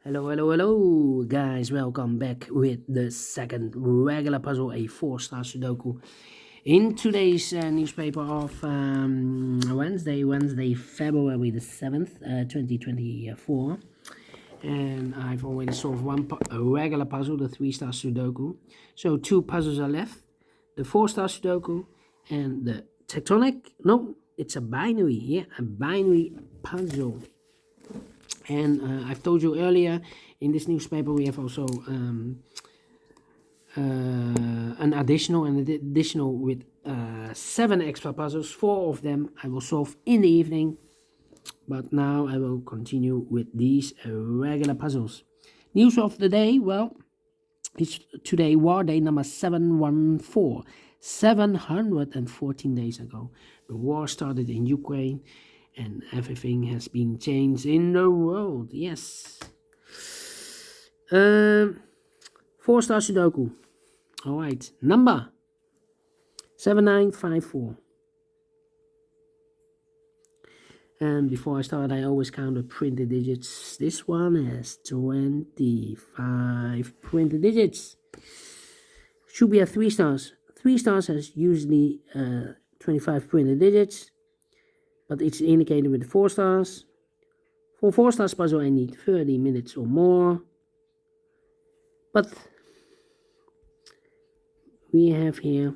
Hello, guys. Welcome back with the second regular puzzle, a four-star Sudoku. In today's newspaper of Wednesday, February the 7th, 2024. And I've already solved a regular puzzle, the three-star Sudoku. So two puzzles are left, the four-star Sudoku and the tectonic. No, it's a binary, a binary puzzle. And I've told you earlier, in this newspaper we have also an additional with 7 extra puzzles. 4 of them I will solve in the evening, but now I will continue with these regular puzzles. News of the day, well, it's today war day number 714. 714 days ago the war started in Ukraine, and everything has been changed in the world. Yes. 4-star Sudoku. Alright. Number 7954. And before I start, I always count the printed digits. This one has 25 printed digits. Should be at 3 stars. 3 stars has usually 25 printed digits, but it's indicated with 4 stars. For 4 stars puzzle, I need 30 minutes or more. But we have here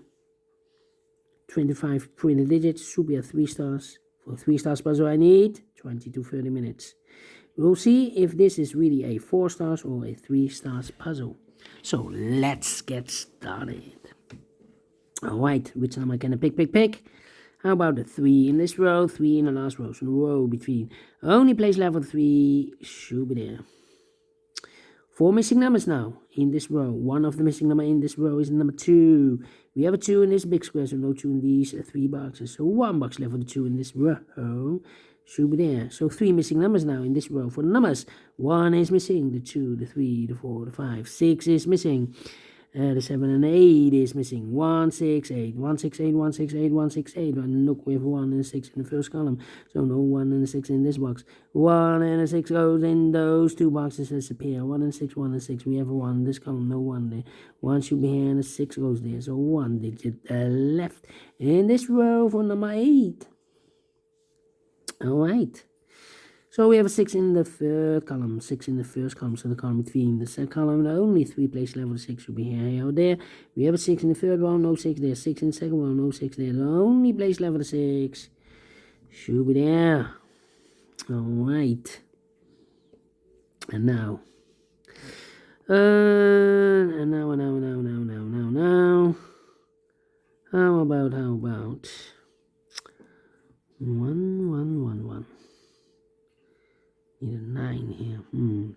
25 printed digits, should be at 3 stars. For 3 stars puzzle, I need 20 to 30 minutes. We'll see if this is really a 4 stars or a 3 stars puzzle. So let's get started. Alright, which number can I pick? How about the 3 in this row, 3 in the last row? So the row between only place level 3 should be there. 4 missing numbers now in this row. One of the missing number in this row is number 2. We have a 2 in this big square, so no 2 in these 3 boxes. So 1 box left for the 2 in this row should be there. So 3 missing numbers now in this row. For the numbers, 1 is missing, the 2, the 3, the 4, the 5, 6 is missing. The 7 and 8 is missing. 1, 6, 8. 1, 6, 8, 1, 6, 8, 1, 6, 8. And look, we have 1 and a 6 in the first column. So no 1 and a 6 in this box. 1 and a 6 goes in those 2 boxes as a pair. 1 and 6, 1 and 6. We have a 1 in this column, no 1 there. 1 should be here and a 6 goes there. So 1 digit left in this row for number 8. Alright. So we have a 6 in the third column, 6 in the first column, so the column between the second column, only 3 place level 6 should be here or there. We have a 6 in the third one, no 6 there. 6 in the second one, no 6 there. The only place level 6 should be there. Alright. And now. How about 1. Need a 9 here. 1,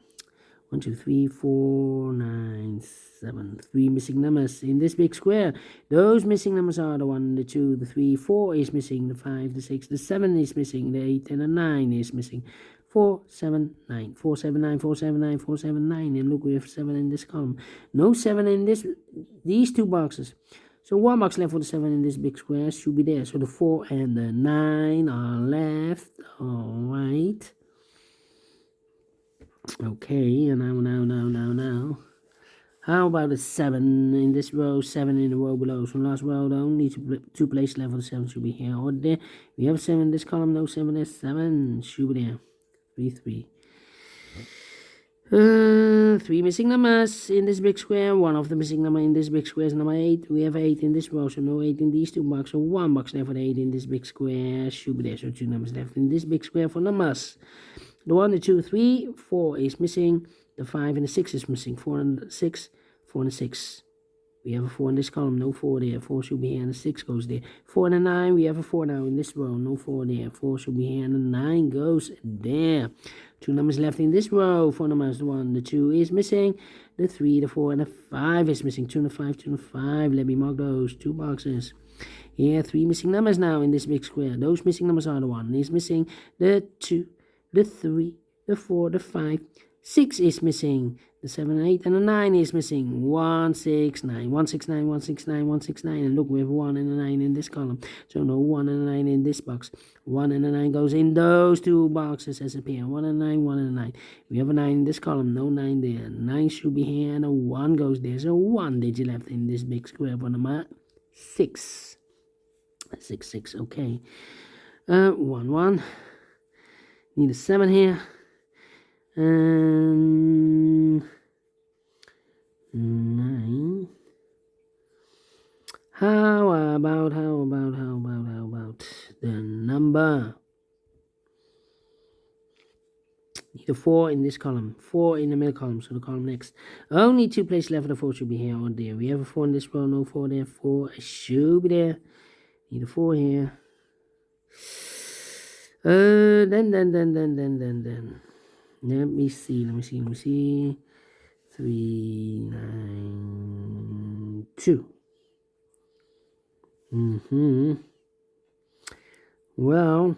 2, 3, 4, 9, 7. 3 missing numbers in this big square. Those missing numbers are the 1, the 2, the 3, 4 is missing, the 5, the 6, the 7 is missing, the 8, and the 9 is missing. 4, 7, 9. 4, 7, 9, 4, 7, 9, 4, 7, 9. And look, we have 7 in this column. No 7 in these 2 boxes. So 1 box left for the 7 in this big square should be there. So the 4 and the 9 are left. Alright. Okay, and now. How about the 7 in this row, 7 in the row below? So last row, the only 2 place level 7 should be here or there. We have 7 in this column, no 7 there, 7 should be there. 3. 3 missing numbers in this big square. 1 of the missing number in this big square is number 8. We have 8 in this row, so no 8 in these 2 boxes. So 1 box left for the 8 in this big square should be there. So 2 numbers left in this big square for numbers. The 1, the 2, 3, 4 is missing. The 5 and the 6 is missing. 4 and the 6, 4 and the 6. We have a 4 in this column, no 4 there. 4 should be here and the 6 goes there. 4 and a 9, we have a 4 now in this row, no 4 there. 4 should be here and the 9 goes there. 2 numbers left in this row. 4 numbers, the 1, the 2 is missing. The 3, the 4, and the 5 is missing. 2 and the 5, 2 and the 5. Let me mark those 2 boxes. Here, 3 missing numbers now in this big square. Those missing numbers are the 1 is missing. The 2, the 3, the 4, the 5, 6 is missing. The 7 and 8 and the 9 is missing. 1, 6, 9. 1, 6, 9, 1, 6, 9, 1, 6, 9. And look, we have 1 and a 9 in this column. So no 1 and a 9 in this box. 1 and a 9 goes in those two boxes as a pair. 1 and a 9, 1 and a 9. We have a 9 in this column. No 9 there. 9 should be here and a 1 goes there. So 1 digit left in this big square for number 6. 6, 6. Okay. 1, 1. Need a 7 here. And 9. How about the number? Need a 4 in this column, 4 in the middle column, so the column next. Only 2 places left, the 4 should be here or there. We have a 4 in this row, no 4 there, 4 should be there. Need a 4 here. Then. Let me see. 3, 9, 2. Well.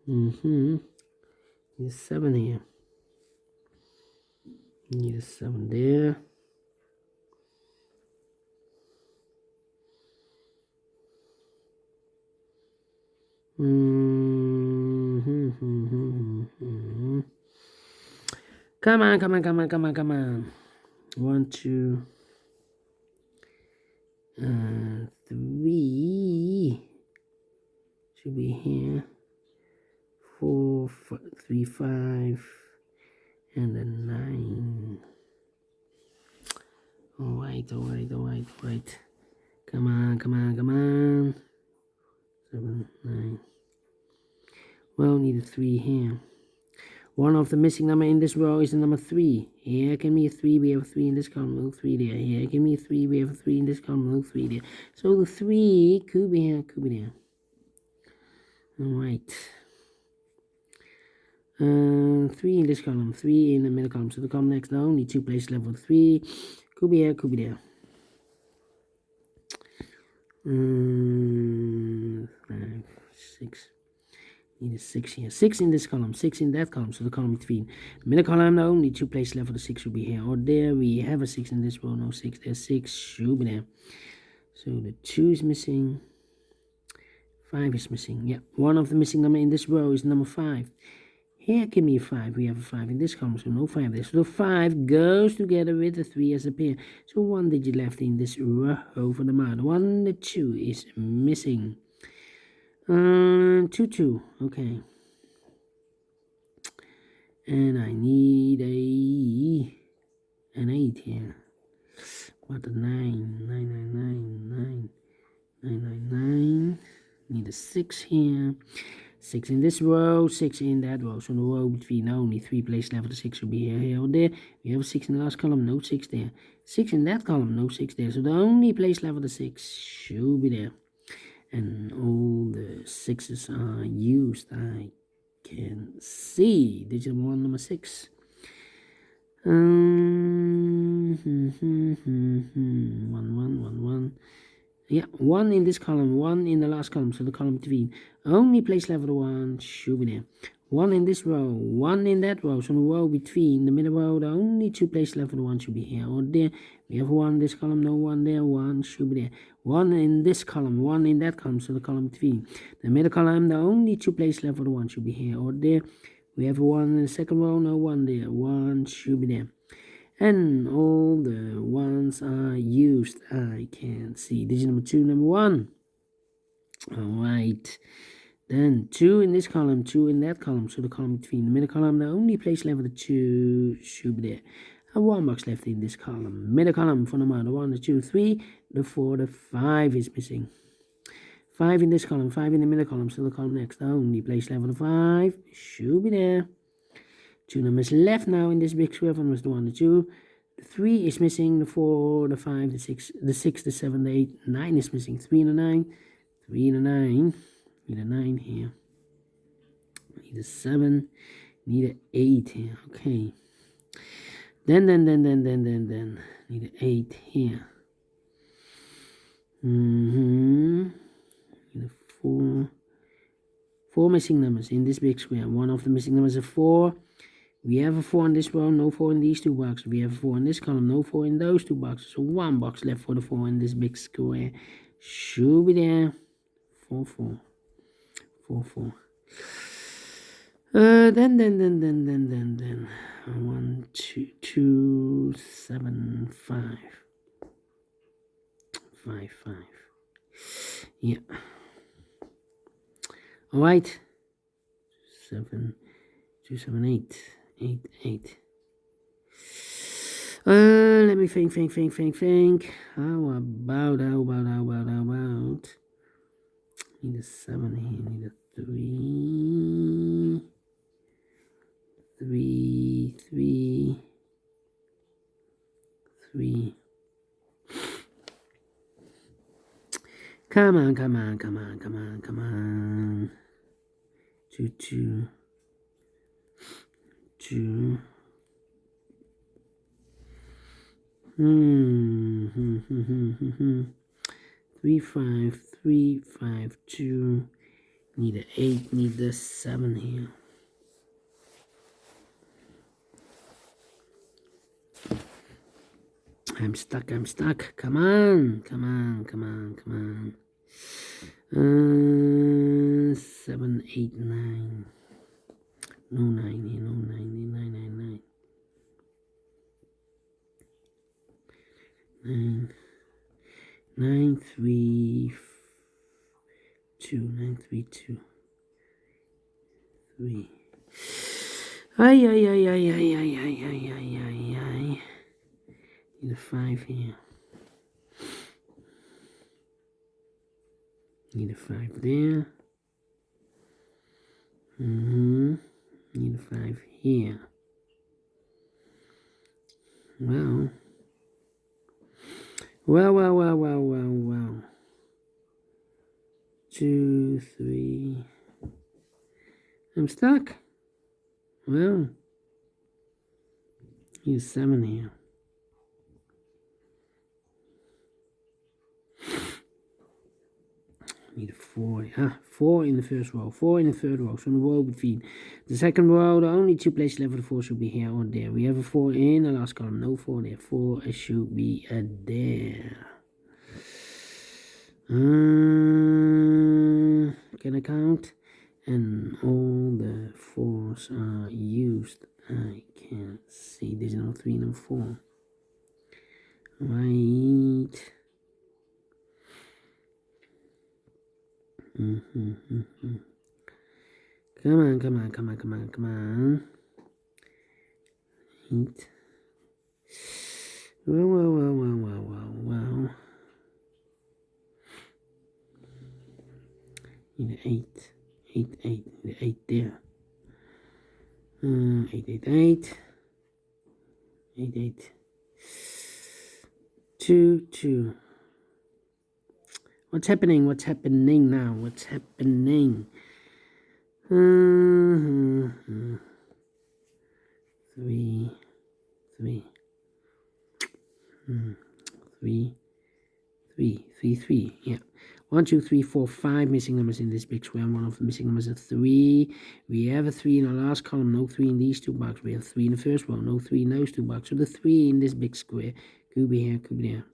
Need a 7 here. Need a 7 there. Come on. 1, 2, 3 should be here. 4, 3, 5, and then 9. All right. Come on. 7, 9. Well, need a 3 here. One of the missing number in this row is the number 3. Here, give me a 3. We have a 3 in this column. No 3 there. Here, give me a 3. We have a 3 in this column. No 3 there. So the 3 could be here, could be there. All right. 3 in this column. 3 in the middle column. So the column next now only 2 places left for 3. Could be here, could be there. 5, 6. Need a 6 here. 6 in this column, 6 in that column, so the column between. Middle column, the only 2 places left for the 6 should be here or there. We have a 6 in this row, no 6 there. 6 should be there. So the 2 is missing. 5 is missing. Yeah, one of the missing number in this row is number 5. Here, give me a 5. We have a 5 in this column, so no 5 there. So the 5 goes together with the 3 as a pair. So 1 digit left in this row for the mother. 1, the 2 is missing. 2, 2. Okay. And I need an 8 here. What a 9. 9. Need a 6 here. 6 in this row, 6 in that row. So the row between only 3 places left. The 6 should be here or there. We have a 6 in the last column, no 6 there. 6 in that column, no 6 there. So the only place left for the 6 should be there. And all the 6s are used. I can see digit 1, number 6. 1. Yeah, 1 in this column, 1 in the last column, so the column between. Only place left for the 1 should be there. 1 in this row, 1 in that row, so the row between, the middle row, the only 2 places left for the 1 should be here or there. We have 1 in this column, no 1 there, 1 should be there. 1 in this column, 1 in that column, so the column between. The middle column, the only 2 places left for the 1 should be here or there. We have 1 in the second row, no 1 there, 1 should be there. And all the 1s are used. I can see digit number 2, number 1. All right. Then 2 in this column, 2 in that column, so the column between. The middle column, the only place left for the 2 should be there. And 1 box left in this column. Middle column for number 1, the 2, 3, the 4, the 5 is missing. 5 in this column, 5 in the middle column, so the column next. The only place left for the 5 should be there. 2 numbers left now in this big square from was the 1, the 2. The 3 is missing, the 4, the 5, the 6, the 7, the 8, 9 is missing. 3 and a 9, 3 and a 9. Need a 9 here. Need a 7. Need a 8 here. Okay. Then. Need an 8 here. Need a 4. 4 missing numbers in this big square. One of the missing numbers is 4. We have a 4 in this row, no 4 in these two boxes. We have a 4 in this column, no 4 in those two boxes. So 1 box left for the 4 in this big square. Should be there. 4, 4. 4, 4. Then. 1, 2, 2, 7, 5. 5, 5. Yeah. Alright. 7, 2, 7, 8. 8, 8. Let me think. How about? Need a 7 here, need a 3. 3, 3, 3. Come on. 2, 2. 2. 3, 5, 3, 5, 2. Need a 8, need the 7 here. I'm stuck. Come on. 7, 8, 9. No 9 here, 9. 9, 3, 2. 9, 3, 2. 3. Ay. Need a 5 here. Need a 5 there. Need a 5 here. Well. 2, 3. I'm stuck. Well. Need a 7 here. Need a 4. 4 in the first row, 4 in the third row. So the row between the second row, the only 2 places left for the 4 should be here or there. We have a 4 in the last column, no 4 there. 4 should be there. Can I count? And all the 4s are used. I can't see. There's no 3, no 4. Right. Come on. 8. Well. Need an 8. 8. The 8 there. 8. 8. 2. What's happening now? 3. 3. Yeah. 1, 2, 3, 4, 5 missing numbers in this big square. One of the missing numbers is 3. We have a 3 in our last column, no 3 in these two boxes. We have 3 in the first row, no 3 in those two boxes. So the 3 in this big square could be here, could be there.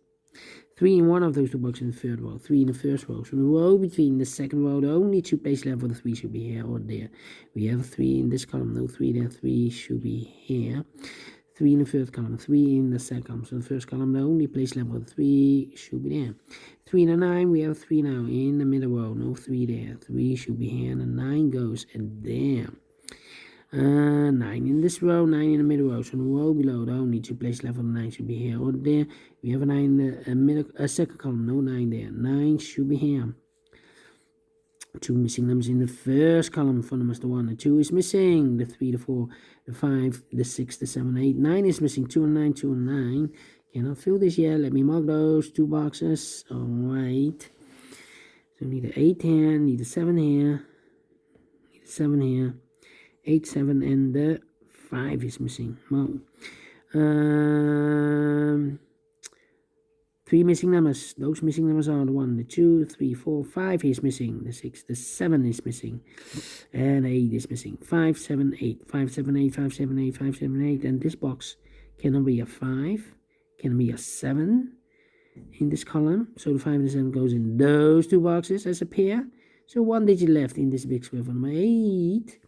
3 in one of those two boxes in the third row, 3 in the first row. So the row between the second row, the only 2 places left for the 3 should be here or there. We have a 3 in this column, no 3 there, 3 should be here. 3 in the third column, 3 in the second column. So the first column, the only place left for the 3 should be there. 3 in the 9, we have 3 now in the middle row, no 3 there. 3 should be here, and the 9 goes there. 9 in this row, 9 in the middle row. So the row below, the only 2 places left for the 9 should be here or there. We have a 9 in the middle, second column, no 9 there. 9 should be here. 2 missing numbers in the first column for numbers. The 1 and 2 is missing. The 3, the 4, the 5, the 6, the 7, 8, 9 is missing. 2 and 9, 2 and 9. Cannot fill this yet. Let me mark those 2 boxes. Alright. So need an 8 here, need a 7 here, need a 7 here. 8, 7, and the 5 is missing. Well, 3, 3 missing numbers. Those missing numbers are the 1, the 2, 3, 4, 5 is missing. The 6, the 7 is missing. And 8 is missing. 5, 7, 8. 5, 7, 8, 5, 7, 8, 5, 7, 8. And this box cannot be a 5. Can be a 7 in this column. So the 5 and the 7 goes in those two boxes as a pair. So 1 digit left in this big square for number 8.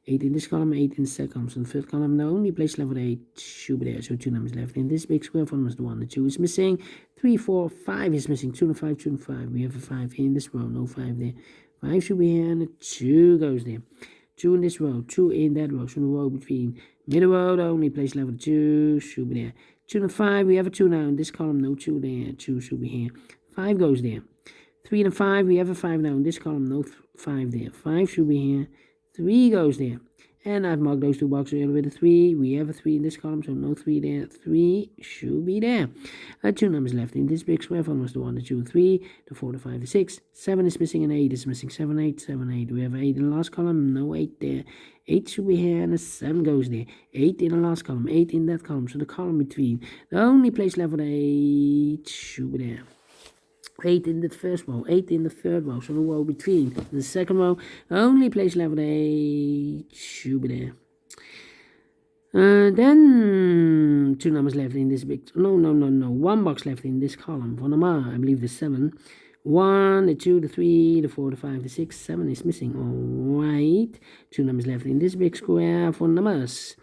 8 in this column, 8 in the second column. So the third column, the only place left with 8 should be there. So 2 numbers left in this big square for numbers. The 1, the 2 is missing. 3, 4, 5 is missing. 2 and 5, 2 and 5. We have a 5 in this row, no 5 there. 5 should be here, and a 2 goes there. 2 in this row, 2 in that row. So the row between middle row, the only place left with 2 should be there. 2 and 5, we have a 2 now in this column, no 2 there. 2 should be here. 5 goes there. 3 and 5, we have a 5 now in this column, no 5 there. 5 should be here. 3 goes there. And I've marked those two boxes earlier with a 3. We have a 3 in this column, so no 3 there. 3 should be there. 2 numbers left in this big square form was the 1, the 2, 3, the 4, the 5, the 6. 7 is missing and 8 is missing. 7, 8, 7, 8. We have 8 in the last column, no 8 there. 8 should be here, and a 7 goes there. 8 in the last column, 8 in that column. So the column between, the only place left with 8 should be there. 8 in the first row, 8 in the third row, so the row between the second row, only place left with 8 should be there. Then 2 numbers left in this big, no, 1 box left in this column for number, I believe the 7. 1, the 2, the 3, the 4, the 5, the 6, 7 is missing, alright. 2 numbers left in this big square for numbers.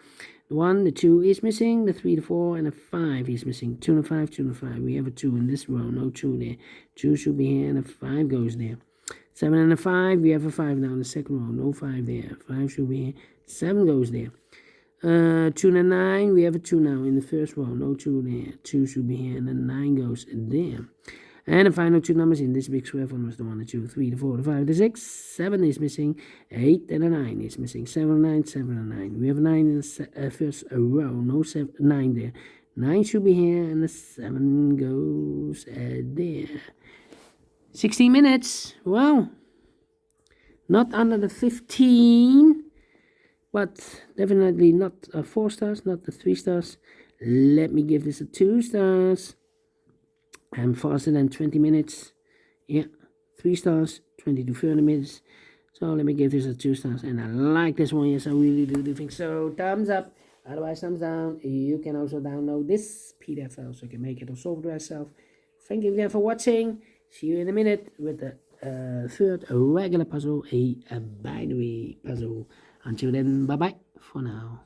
The 1, the 2 is missing, the 3, the 4, and the 5 is missing. 2 and 5, 2 and 5. We have a 2 in this row, no 2 there. 2 should be here, and a 5 goes there. 7 and a 5, we have a 5 now in the second row, no 5 there. 5 should be here, 7 goes there. 2 and a 9, we have a 2 now in the first row, no 2 there. 2 should be here, and the 9 goes there. And the final 2 numbers in this big square form was the 1, the 2, the 3, the 4, the 5, the 6. 7 is missing. 8 and a 9 is missing. 7, 9, 7 and 9. We have a 9 in the first row. No 9 there. 9 should be here, and the 7 goes there. 16 minutes. Wow. Not under the 15. But definitely not 4 stars, not the 3 stars. Let me give this a 2 stars. I'm faster than 20 minutes. Yeah, 3 stars, 20 to 30 minutes. So let me give this a 2 stars. And I like this one. Yes, I really do think so. Thumbs up. Otherwise, thumbs down. You can also download this PDF file so you can make it or solve it yourself. Thank you again for watching. See you in a minute with the third regular puzzle, a binary puzzle. Until then, bye-bye for now.